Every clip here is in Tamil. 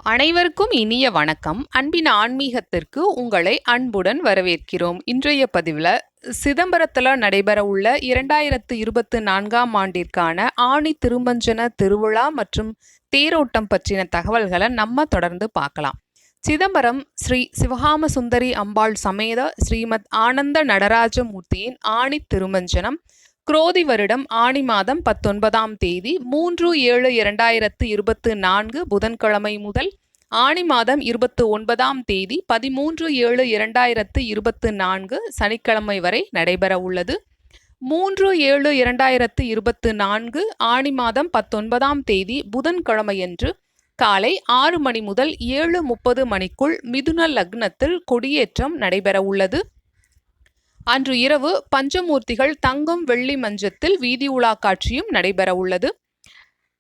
அனைவருக்கும் இனிய வணக்கம். அன்பின் ஆன்மீகத்திற்கு உங்களை அன்புடன் வரவேற்கிறோம். இன்றைய பதிவில் சிதம்பரத்தில் நடைபெற உள்ள 2024ஆம் ஆண்டிற்கான ஆணி திருமஞ்சன திருவிழா மற்றும் தேரோட்டம் பற்றின தகவல்களை நம்ம தொடர்ந்து பார்க்கலாம். சிதம்பரம் ஸ்ரீ சிவகாம சுந்தரி அம்பாள் சமேத ஸ்ரீமத் ஆனந்த நடராஜமூர்த்தியின் ஆணி திருமஞ்சனம் குரோதி வருடம் ஆணி மாதம் 19ஆம் தேதி 3/7/2024 புதன்கிழமை முதல் ஆணி மாதம் 29ஆம் தேதி 13/7/2024 சனிக்கிழமை வரை நடைபெற உள்ளது. 3/7/2024 ஆணி மாதம் 19ஆம் தேதி புதன்கிழமையன்று காலை 6 மணி முதல் 7:30 மணிக்குள் மிதுன லக்னத்தில் கொடியேற்றம் நடைபெற உள்ளது. அன்று இரவு பஞ்சமூர்த்திகள் தங்கம் வெள்ளி மஞ்சத்தில் வீதி உலா காட்சியும் நடைபெற உள்ளது.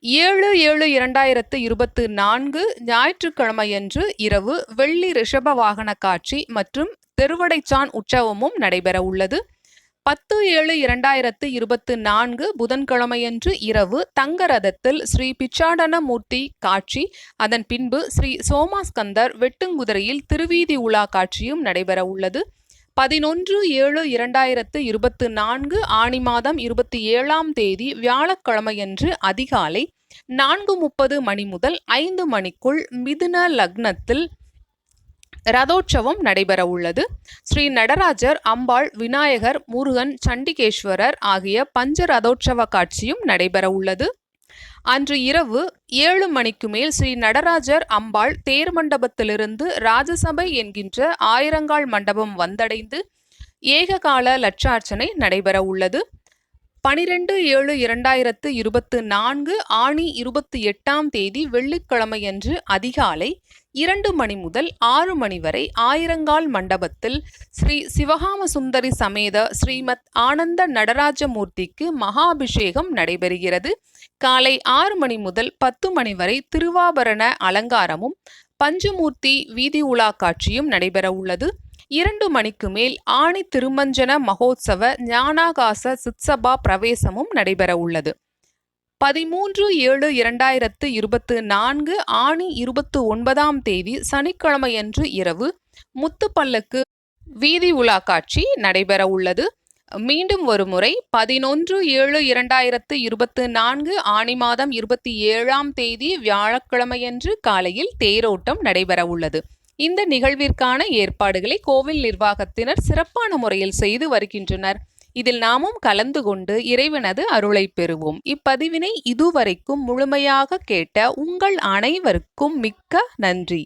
7/7/2024 ஞாயிற்றுக்கிழமையன்று இரவு வெள்ளி ரிஷப வாகன காட்சி மற்றும் தெருவடைச்சான் உற்சவமும் நடைபெற உள்ளது. 10/7/2024 புதன்கிழமையன்று இரவு தங்க ரதத்தில் ஸ்ரீ பிச்சாடன மூர்த்தி காட்சி, அதன் பின்பு ஸ்ரீ சோமாஸ்கந்தர் வெட்டுங்குதிரையில் திருவீதி உலா காட்சியும் நடைபெற உள்ளது. 11/7/2024 ஆணி மாதம் 27ஆம் தேதி வியாழக்கிழமையன்று அதிகாலை 4:30 மணி முதல் 5 மணிக்குள் மிதுன லக்னத்தில் ரதோற்சவம் நடைபெற உள்ளது. ஸ்ரீ நடராஜர், அம்பாள், விநாயகர், முருகன், சண்டிகேஸ்வரர் ஆகிய பஞ்ச ரதோற்சவ காட்சியும் நடைபெற உள்ளது. அன்று இரவு 7 மணிக்கு மேல் ஸ்ரீ நடராஜர் அம்பாள் தேர் மண்டபத்திலிருந்து ராஜசபை என்கின்ற ஆயிரங்கால் மண்டபம் வந்தடைந்து ஏககால லட்சார்ச்சனை நடைபெற உள்ளது. 12/7/2024 ஆணி 28ஆம் தேதி வெள்ளிக்கிழமையன்று அதிகாலை 2 மணி முதல் 6 மணி வரை ஆயிரங்கால் மண்டபத்தில் ஸ்ரீ சிவகாம சுந்தரி சமேத ஸ்ரீமத் ஆனந்த நடராஜமூர்த்திக்கு மகாபிஷேகம் நடைபெறுகிறது. காலை 6 மணி முதல் 10 மணி வரை திருவாபரண அலங்காரமும் பஞ்சமூர்த்தி வீதி உலா காட்சியும் நடைபெற உள்ளது. 2 மணிக்கு மேல் ஆணி திருமஞ்சன மகோத்சவ ஞானாகாச சித்சபா பிரவேசமும் நடைபெற உள்ளது. 13/7/2024 ஆணி 29ஆம் தேதி சனிக்கிழமையன்று இரவு முத்துப்பல்லக்கு வீதி உலா காட்சி நடைபெற உள்ளது. மீண்டும் ஒரு முறை 11/7/2024 ஆணி மாதம் 27ஆம் தேதி வியாழக்கிழமையன்று காலையில் தேரோட்டம் நடைபெற உள்ளது. இந்த நிகழ்விற்கான ஏற்பாடுகளை கோவில் நிர்வாகத்தினர் சிறப்பான முறையில் செய்து வருகின்றனர். இதில் நாமும் கலந்து கொண்டு இறைவனது அருளை பெறுவோம். இப்பதிவினை இதுவரைக்கும் முழுமையாக கேட்ட உங்கள் அனைவருக்கும் மிக்க நன்றி.